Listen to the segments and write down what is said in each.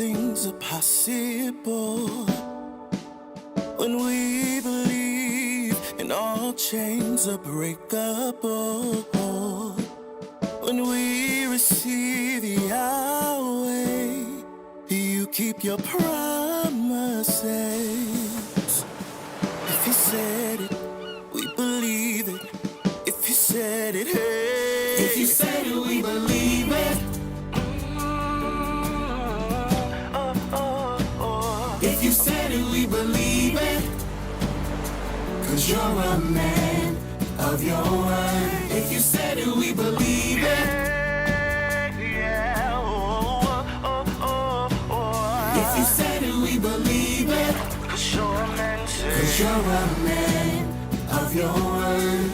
things are possible when we believe, and all chains are breakable when we receive Yahweh. You keep your promises. If you said it, we believe it. If you said it, hey. If you said it, we believe it. If you said it, we believe it. 'Cause you're a man of your word. If you said it, we believe it. If you said it, we believe it. 'Cause you're a man of your word.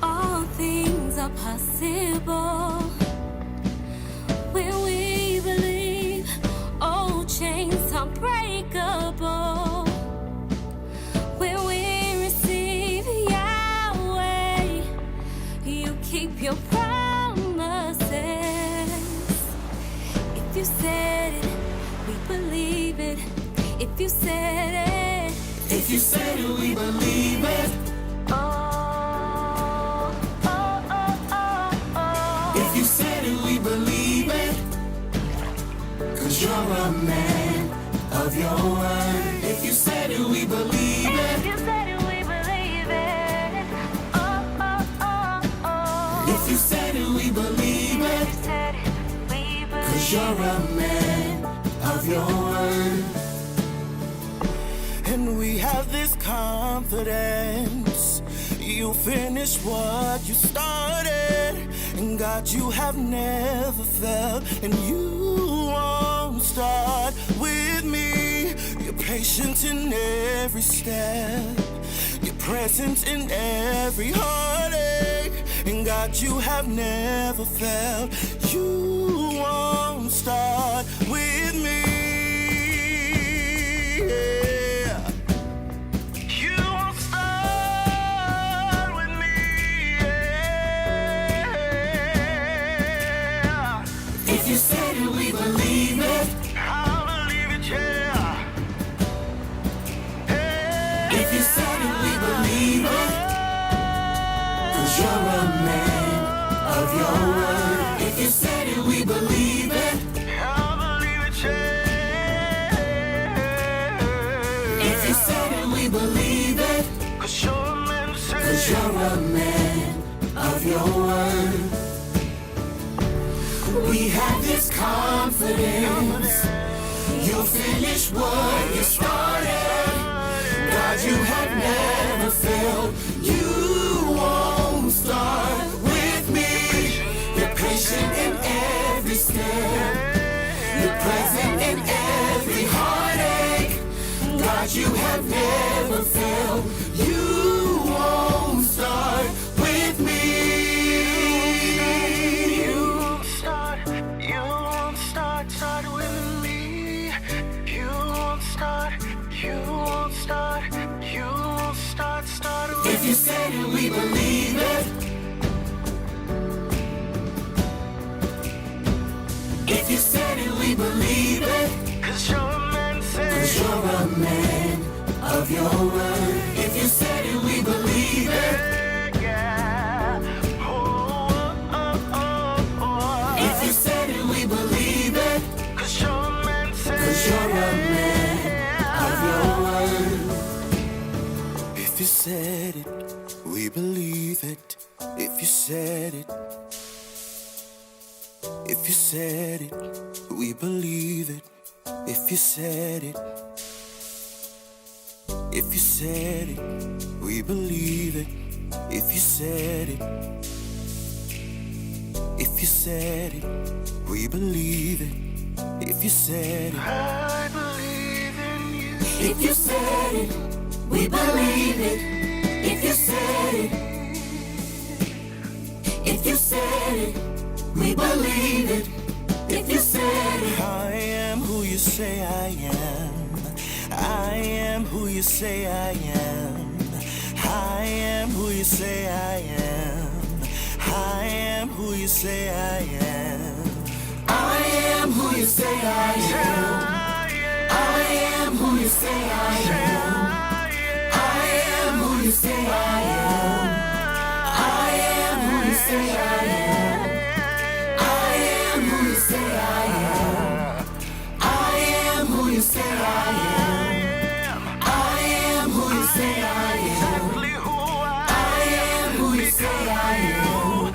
All things are possible when we believe. Old chains are breakable when we receive Yahweh. You keep your promises. If you said it, we believe it. If you said it, if you said it, we believe it. If you said it, we believe it. 'Cause you're a man of your word. If you said it, we believe it. if you said it, we believe it. If you said it, we believe it. 'Cause you're a man of your word. And we have this confidence. You finish what you started. And God, you have never failed. And you won't start with me. You're patient in every step. You're present in every heartache. And God, you have never failed. You won't start with me. If you said it, we believe it. I believe it, yeah. If you said it, we believe it. 'Cause you're a man of your word. If you said it, we believe it. I believe it, yeah. If you said it, we believe it. 'Cause you're a man, say. 'Cause you're a man of your word. We have this confidence. You'll finish what you started. God, you have never failed. You won't start with me. You're patient in every step. You're present in every heartache. God, you have never failed. You won't start with me. Start with me. You won't start. You won't start. You won't start. Start with me. If you said it, we believe it. If you said it, we believe it. 'Cause you're a man, say. 'Cause you're a man of your word. If you said it, we believe it. If you said it, we believe it. 'Cause you're a man, say. 'Cause you're a man of your word. If you said it, we believe it. If you said it. If you said it, we believe it. If you said it. If you said it, we believe it. If you said it. If you said it, we believe it. If you said it, I believe in you. If you said it, we believe it. If you said it. If you said it, we believe it. If you said it. I am who you say I am. I am who you say I am. I am who you say I am. I am who you say I am. I am who you say I say I am. I am who you say I am. I am who you say I am. I am who you say I am. I am who you say I am. I am who you say I am. I am who you say I am.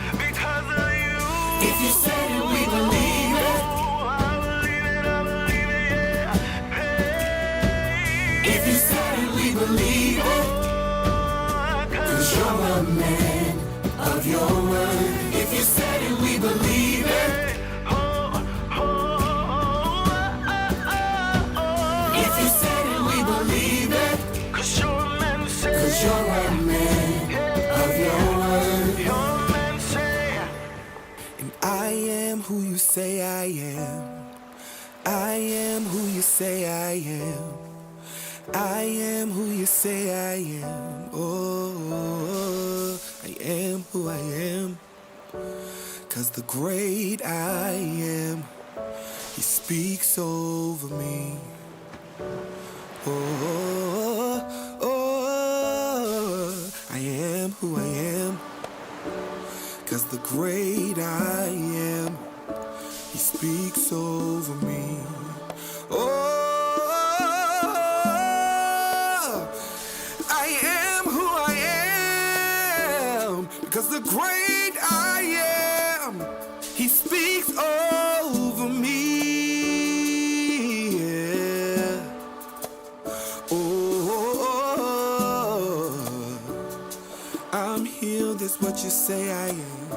If you said it, we believe it. If you said it, we believe it. 'Cause you're a man of your word. If you said it, we believe it. If you said it, we believe it. 'Cause you're a man of your word. And I am who you say I am. I am who you say I am. I am who you say I am. Oh, I am who I am. 'Cause the great I am, he speaks over me. Oh, oh, I am who I am. 'Cause the great I am, he speaks over me. Oh, I am who I am. Because the great I am, he speaks over me. Yeah. Oh, I'm healed, that's what you say I am.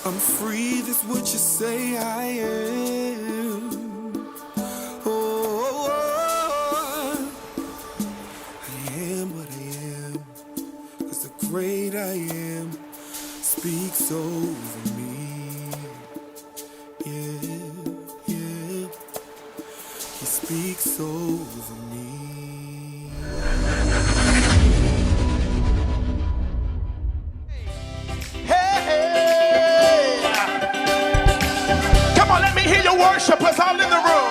I'm free, that's what you say I am. Oh, I am what I am. 'Cause the great I am speaks over me. Yeah, yeah. He speaks over me. Come on, let me hear your worshipers all in the room.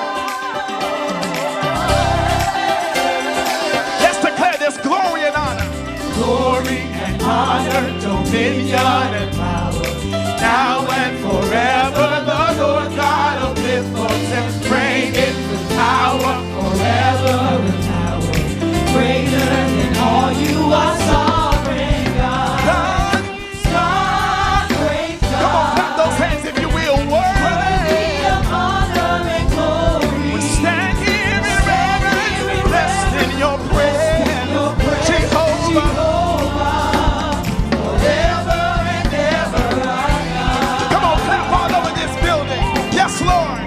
Let's declare this glory and honor. Glory and honor, dominion and power, now and forever. The Lord God omnipotent, reigning with power forever and power. Greater than all, you are sovereign God. Sovereign God. Come on, clap those hands if you will. Worthy of honor and glory. We stand here in reverence, blessed in your presence, Jehovah. Forever and ever, our God. Come on, clap all over this building. Yes, Lord.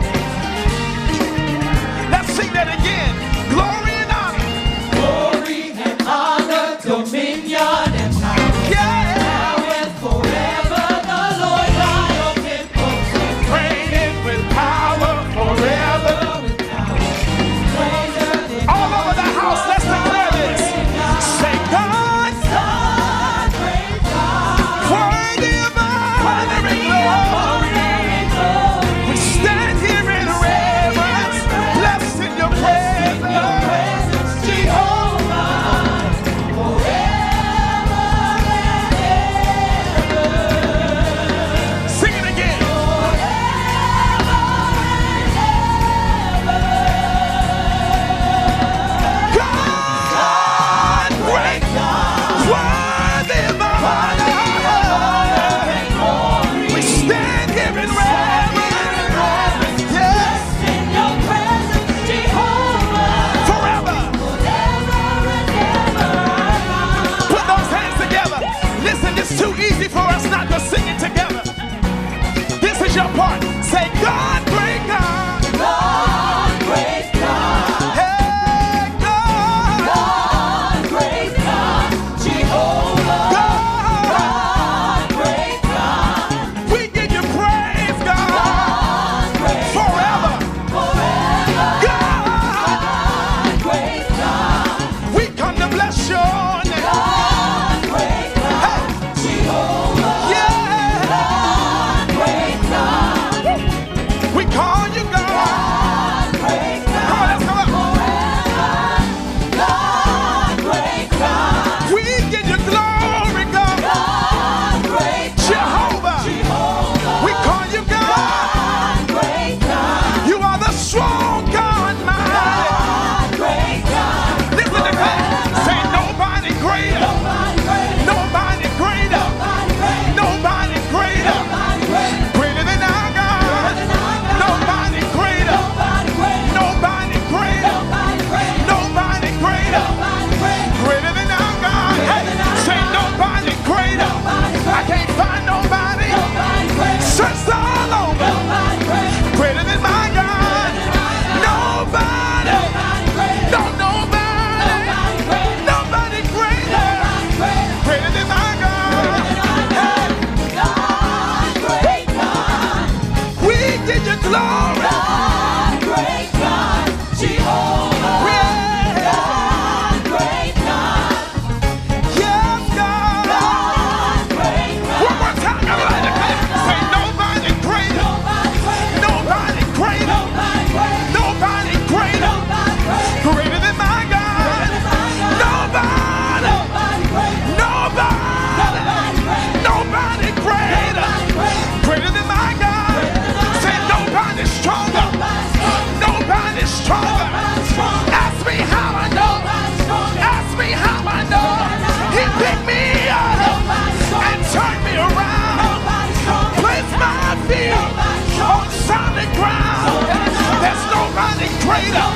greater.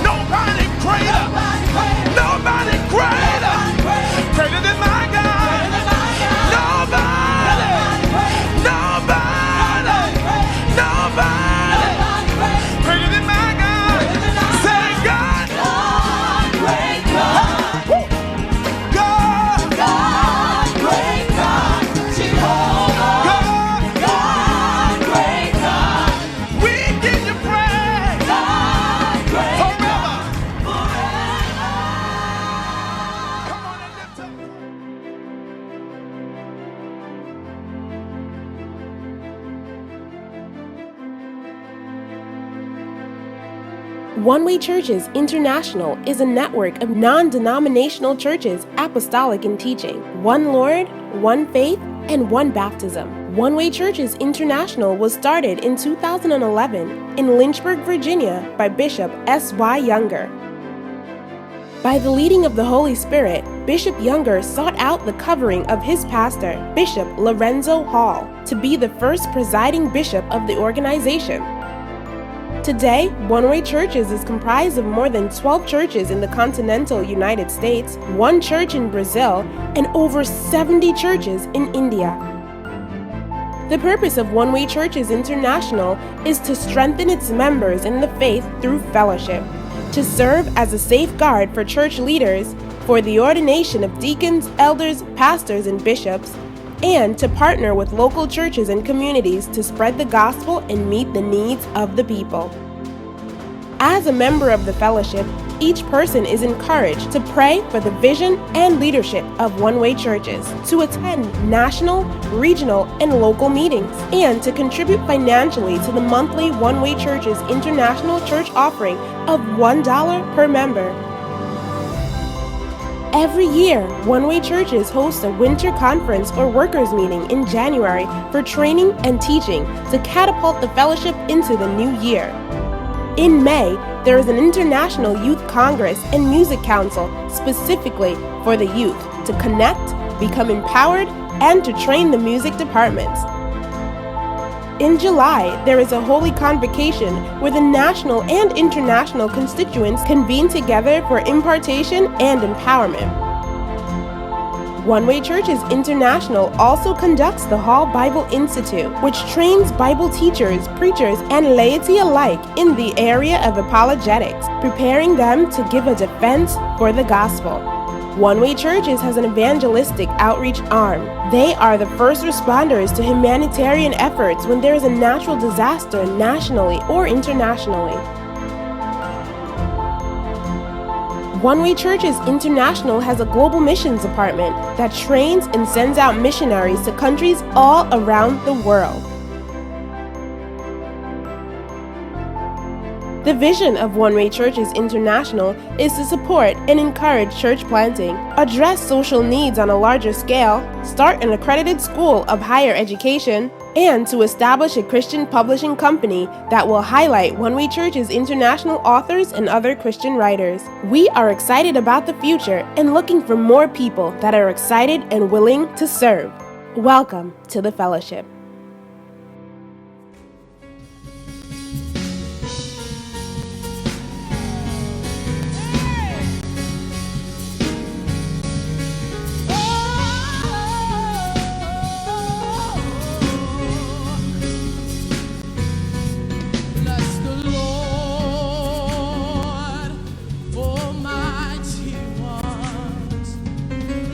Nobody greater. Nobody greater. Greater than my God. Nobody. Nobody. Nobody. Greater than my God. Say God. Great God. God, great God. Jehovah. God, great God. We give you praise. God, great Forever. forever. Come on and lift up. One Way Churches International is a network of non-denominational churches apostolic in teaching, one Lord, one faith, and one baptism. One Way Churches International was started in 2011 in Lynchburg, Virginia by Bishop S.Y. Younger. By the leading of the Holy Spirit, Bishop Younger sought out the covering of his pastor, Bishop Lorenzo Hall, to be the first presiding bishop of the organization. Today, One Way Churches is comprised of more than 12 churches in the continental United States, 1 church in Brazil, and over 70 churches in India. The purpose of One Way Churches International is to strengthen its members in the faith through fellowship, to serve as a safeguard for church leaders, for the ordination of deacons, elders, pastors, and bishops, and to partner with local churches and communities to spread the gospel and meet the needs of the people. As a member of the fellowship, each person is encouraged to pray for the vision and leadership of One Way Churches, to attend national, regional, and local meetings, and to contribute financially to the monthly One Way Churches International Church offering of $1 per member. Every year, One Way Churches hosts a winter conference or workers' meeting in January for training and teaching to catapult the fellowship into the new year. In May, there is an International Youth Congress and Music Council specifically for the youth to connect, become empowered, and to train the music departments. In July, there is a Holy Convocation where the national and international constituents convene together for impartation and empowerment. One Way Churches International also conducts the Hall Bible Institute, which trains Bible teachers, preachers, and laity alike in the area of apologetics, preparing them to give a defense for the gospel. One Way Churches has an evangelistic outreach arm. They are the first responders to humanitarian efforts when there is a natural disaster nationally or internationally. One Way Churches International has a global missions department that trains and sends out missionaries to countries all around the world. The vision of One Way Churches International is to support and encourage church planting, address social needs on a larger scale, start an accredited school of higher education, and to establish a Christian publishing company that will highlight One Way Churches International authors and other Christian writers. We are excited about the future and looking for more people that are excited and willing to serve. Welcome to the fellowship.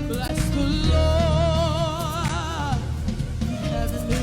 Bless the Lord, heaven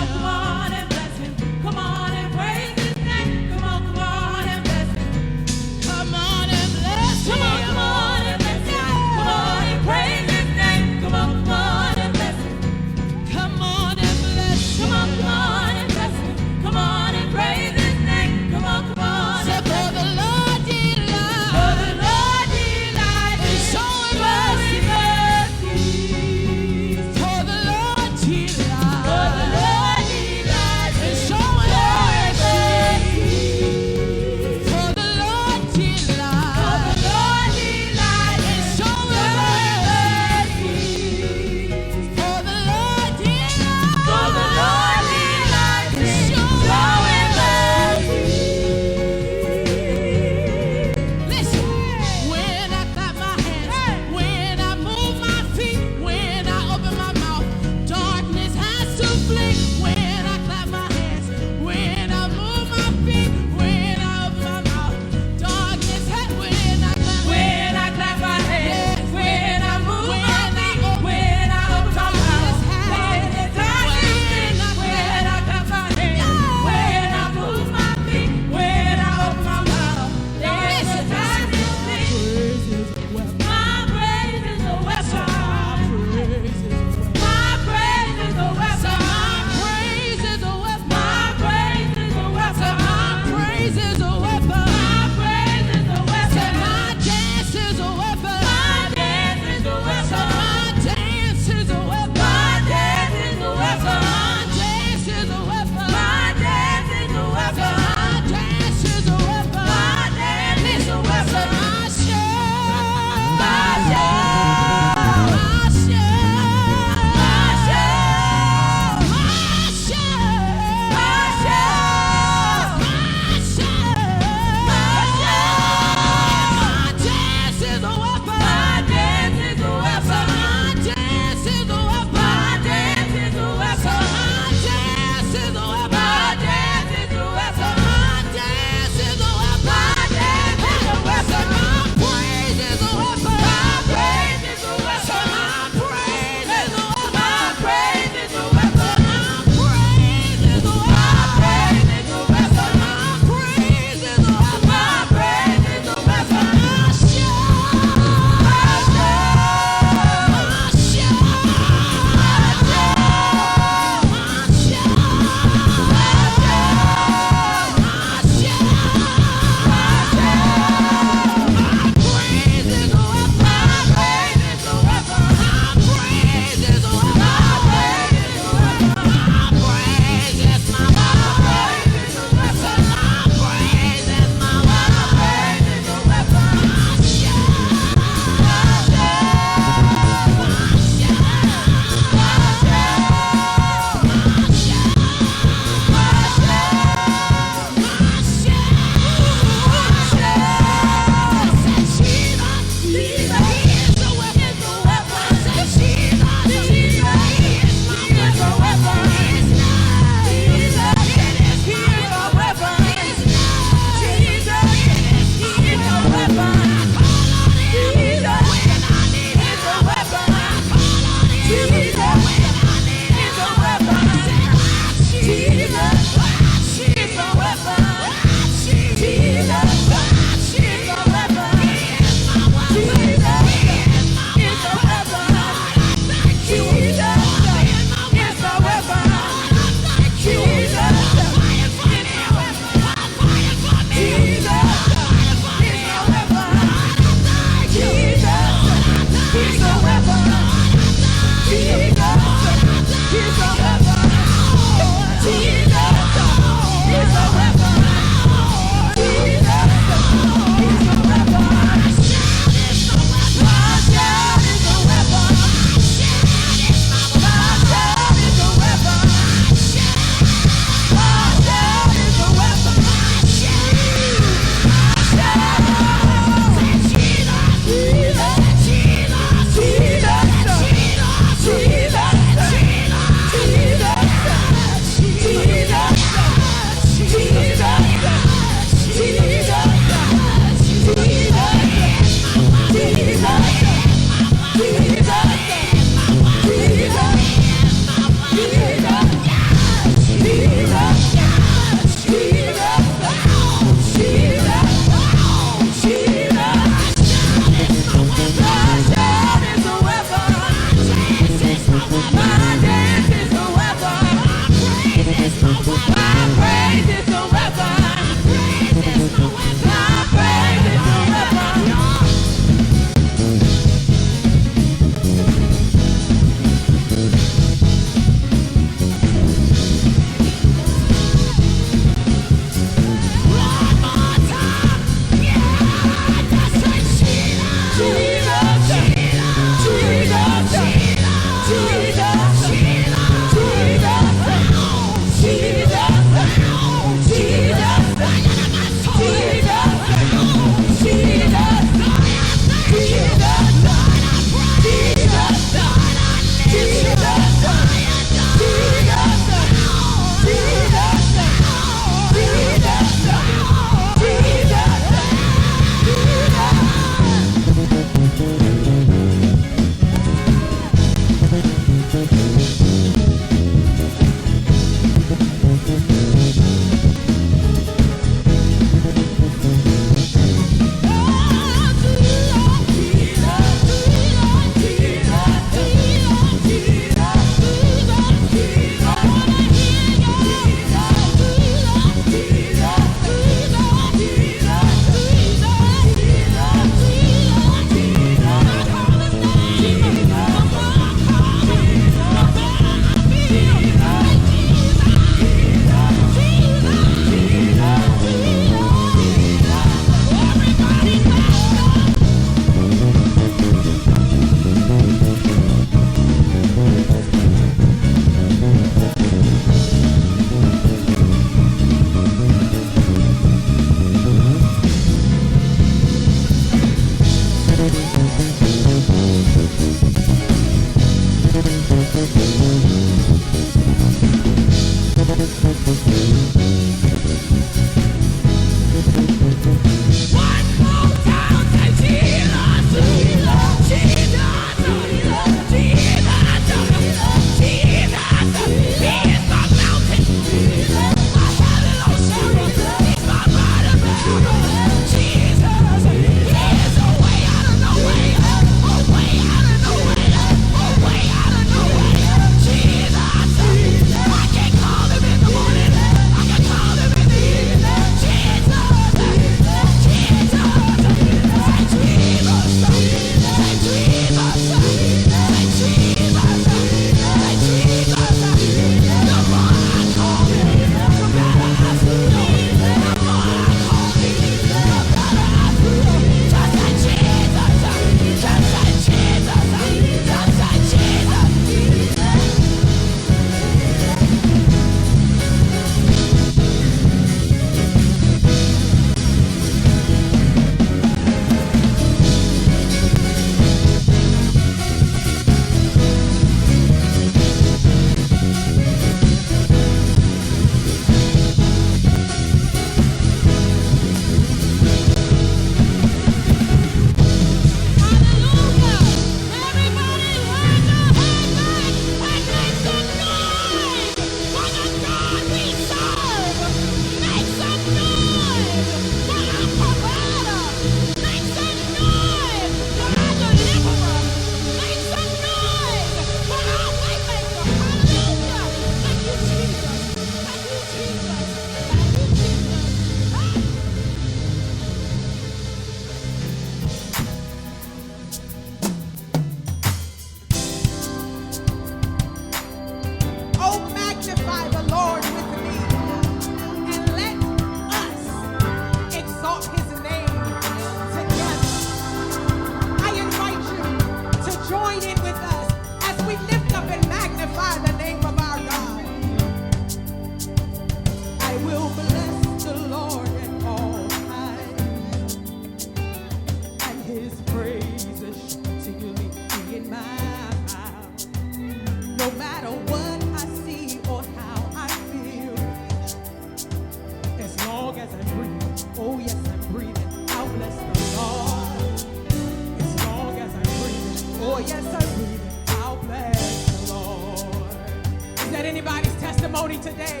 testimony today.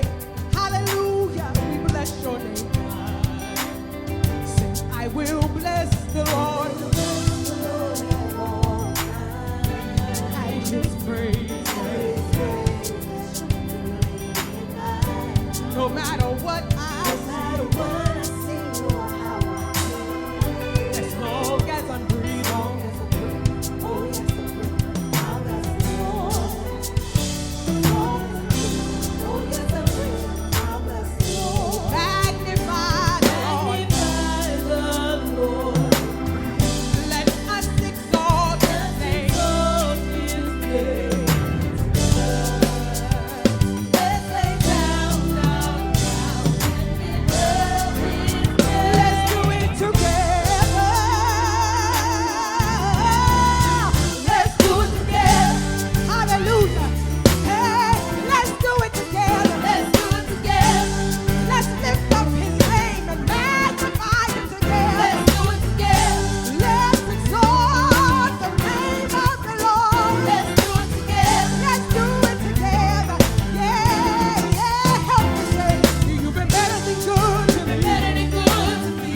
Hallelujah. We bless your name. Sing, I will bless the Lord. And his praise. No matter what I see or how I feel, as long as I'm breathing, oh yes, I'll bless the Lord. Oh yes, I'm breathing, I'll bless the Lord. Magnify the Lord. Let us exalt His name. Let's lay down, let's do it together. Let's do it together. Hallelujah. Hey, let's do it together. Let's do it together. Let's lift up His name and magnify Him together. Let's do it together. Let's exalt the name of the Lord. Let's do it together. Let's do it together. Yeah, yeah. Help me say, you've been better than good to me. Better than good to me.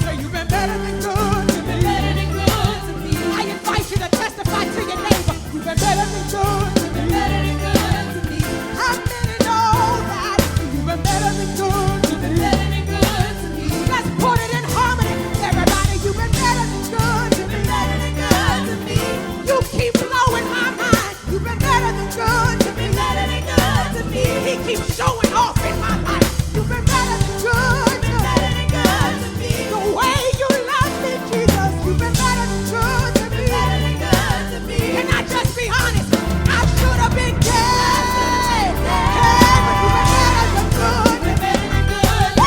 Say you've been better than good to me. Better than good to me. I invite you to testify to your neighbor. You've been better than good to me. Better than good to me. How many know that you've been better than good to me? Better than good to me. Let's put it in harmony. Everybody, you've been better than good to me. Better than good to me. You keep blowing my mind. You've been better than good to me. Better than good to me. He keeps showing off in my life. You've been better than good to me. Better than good to me. The way you love me, Jesus. You've been better than good to me. Better than good to me. Can I just be honest? I should have been dead. Hey, but you've been better than good to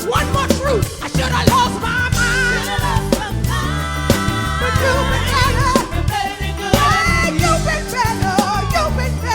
me. One more truth. I should have lost my mind. But you've been better. Hey, you've been better. You've been better.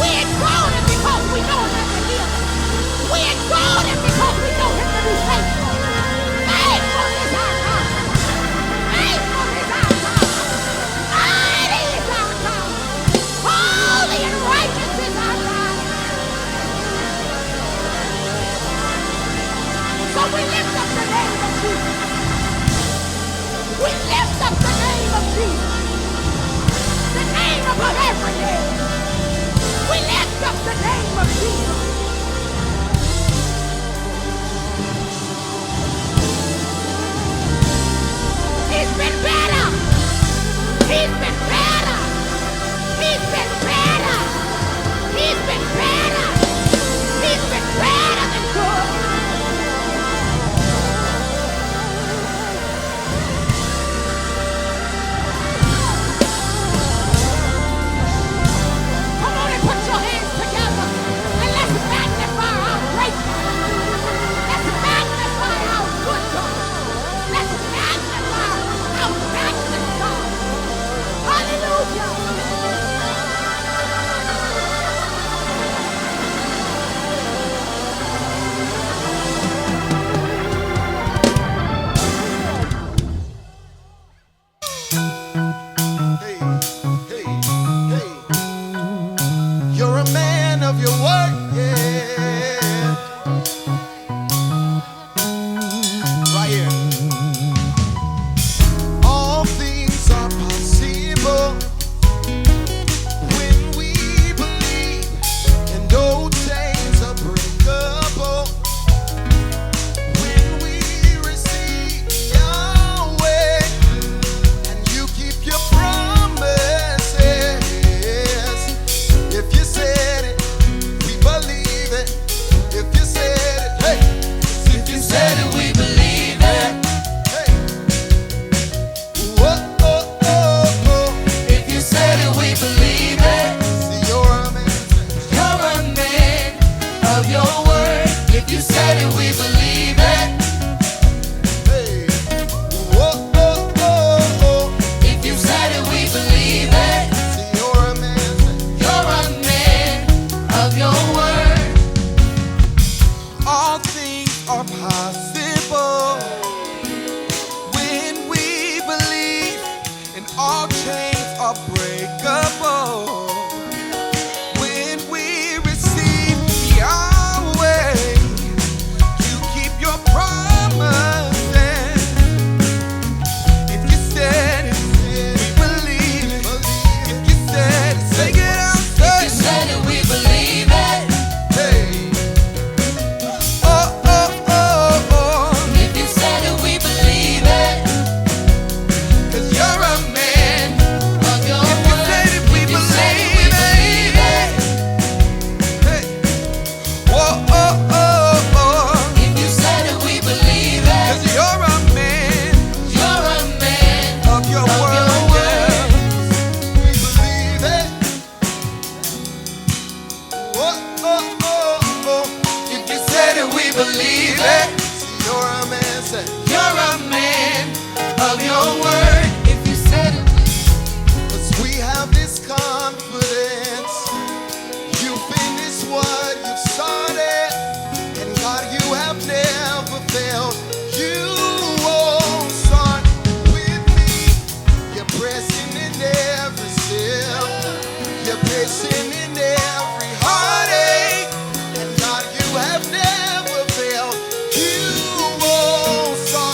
We exalt him because we know him to heal. We exalt him because we know him to be faithful. Faithful is our God. Faithful is our God. Mighty is our God. Holy and righteous is our God. So we lift up the name of Jesus. We lift up the name of Jesus. The name above every name. We lift up the name of Jesus. He's been better. He's been better. He's been better. He's been better. He's been better than good. Come on and put your hands together and let's magnify our great God. Let's magnify our good God. Let's magnify our matchless God. Hallelujah. Hey, hey, hey. You're a man of your word, yeah. Right here. All things are possible when we believe, and old chains are breakable when we receive Yahweh. And you keep your promises. If you said it, we believe it. If you said it, hey. If you said it, we believe it. Hey. Whoa, oh, oh, oh. If you said it, we believe it. See, you're a man. You're a man of your word. If you said it, we believe it. Hey. Whoa, oh, oh, oh. If you said it, we believe it. See, you're a man. You're a man of your word. All things are possible when we believe, and all chains are breakable when we receive Yahweh. You keep your promises. If you said it, we believe it. If you said it, sing it out. If you said it, we believe it. Hey. Oh, oh, oh, oh. If you said it, we believe it. 'Cause you're a man of your word. If you said it, we believe it. Hey. Whoa, oh, oh, oh. If you said it, we believe it. 'Cause you're a man. You're a man of your word. We believe it. Whoa, oh, oh, oh. If you said it, we believe it. See, you're a man. Say, you're a man of your word. If you said it, 'cause we have this confidence. You finish what you started, and God, you have never failed. You won't start with me. You're pressing in every step. You're patient in every heartache, and God, you have never failed. You won't start.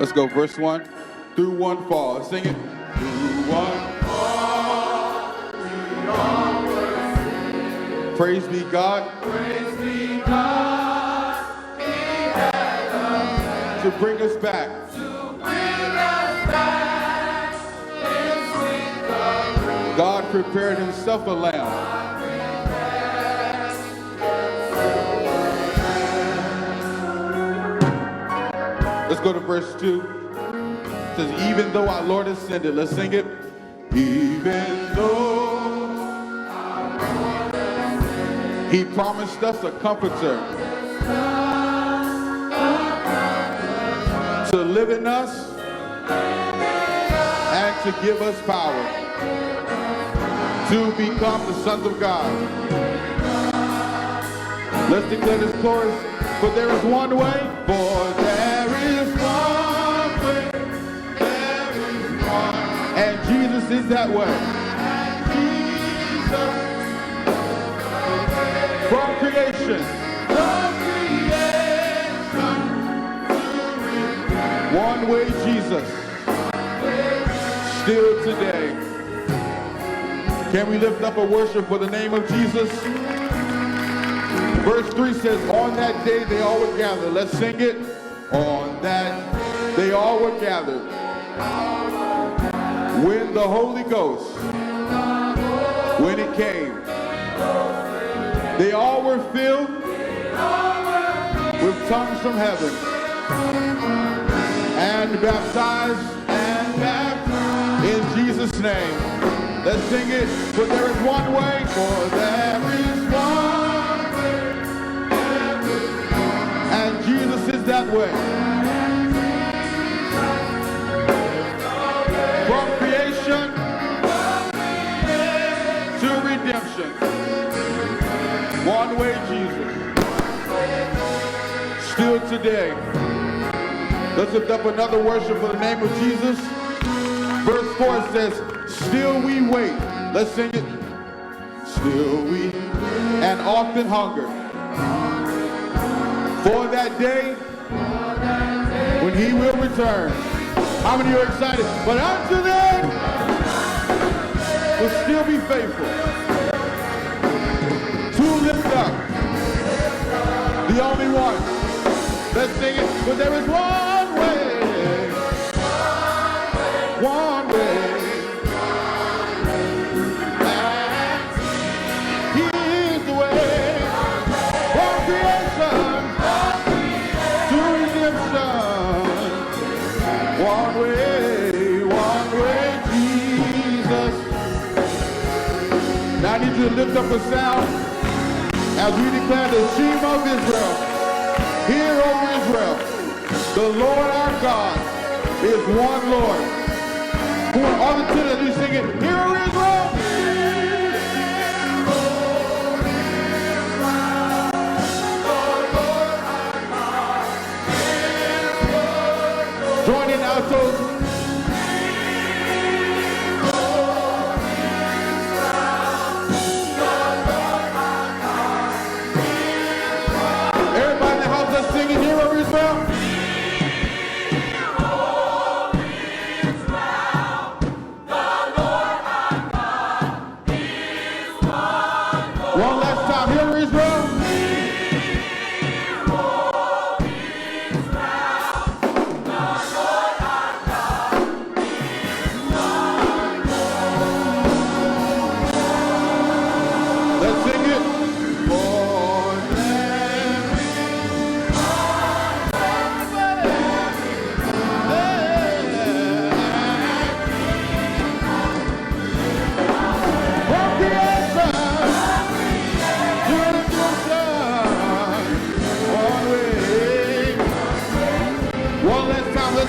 Let's go, verse 1. Through one fall. Let's sing it. Through one fall, we always sing. Praise be God. Praise be God. He had a plan to bring us back. To bring us back in sweet glory. God prepared himself a lamb. Let's go to verse 2. It says, even though our Lord ascended, let's sing it. Even though our Lord ascended, he promised us a comforter to live in us and to give us power to become the sons of God. Let's declare this chorus. For there is one way, for there is one way, there is one, and Jesus is that way. And Jesus, from creation, one way Jesus, still today. Can we lift up a worship for the name of Jesus? Verse 3 says, on that day they all would gather. Let's sing it. On that they all would gather. When the Holy Ghost, when it came, they all were filled with tongues from heaven and baptized in Jesus' name. Let's sing it. For there is one way, for there is one. And Jesus is that way. From creation to redemption. One way Jesus. Still today. Let's lift up another worship for the name of Jesus. Verse 4 says, still we wait. Let's sing it. Still we and often hunger. For that day when he will return. How many are excited? But until then, we'll still be faithful to lift up the only one. Let's sing it. But there is one way. One way. And he is the way. From creation. One way, Jesus. Now I need you to lift up a sound as we declare the Shema of Israel. Hear, O Israel, the Lord our God is one Lord. Who are all the children as we sing it? Hear, O Israel. Join in altos. Everybody in the house that's singing, hear, O Israel. One last time, hear, O Israel.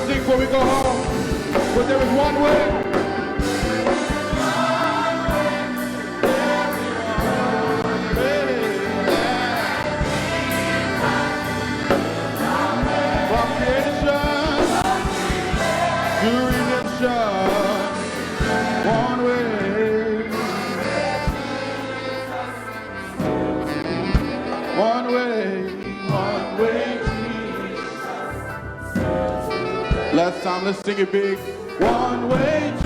Before we go home, but there is one way. From creation to redemption, one way. One way, one way. Let's let's sing it big. One way